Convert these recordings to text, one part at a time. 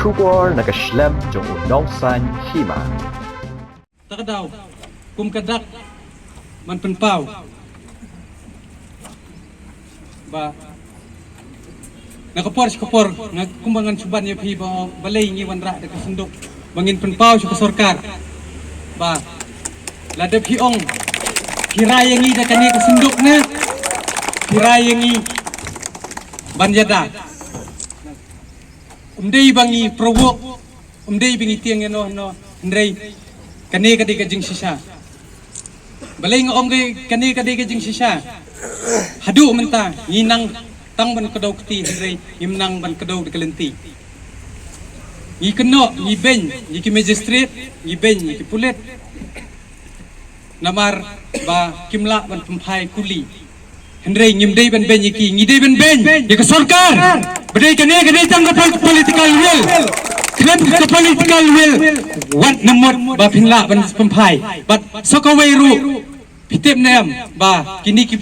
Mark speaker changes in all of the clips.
Speaker 1: bersyukur nak keslem jong undang san hima.
Speaker 2: Takadaw, kumkadak, man penpaw. Ba, nakapor kumbangan suban ya pi ba balay ngi wanra de kasundok. Bangin penpaw sa kasorkar. Ba, lada piong, kirayangi da kani kasundok na, kirayangi banjada. Umday bangi provok, umday bangi tiang no Andrei kani kadi kajing sisa. Balay nga kani kadi kajing sisa. Hadu menta nginang tang ban kadaw kti Andrei imnang ban kadaw de kalenti. Ngi keno ngi ben ngi ki magistrate ngi ben ngi ki pulet. Namar ba kimla ban pempai kuli. Andrei ngimdei ban ben ngi dei ban ben ya ka sarkar. Badai kani tang political will. Klep ke political will wat namot ba pinla ban pempai but sokawairu pitep nem ba kini ki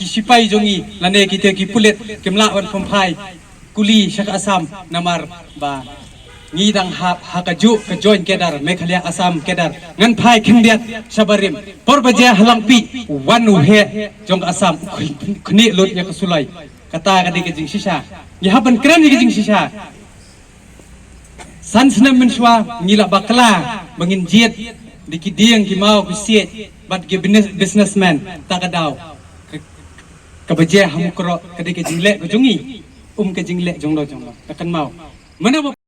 Speaker 2: sipai jongi lane kita ki pulet kemla ban pempai kuli syak asam namar ba ngidang hakaju ke join kedar mekhalia asam kedar ngan pai khendiat sabarim porbaje halangpi wanu he jong asam khni lot ya kasulai kata kadi ke jing sisa ya ban keren ke jing sisa san senam menswa ngila bakla bangin jet dikidiang kimau kusiet bat ge businessman takadaw kabaje hamukro kadi ke jingle ko jongi ke jingle jonglo takan mau mana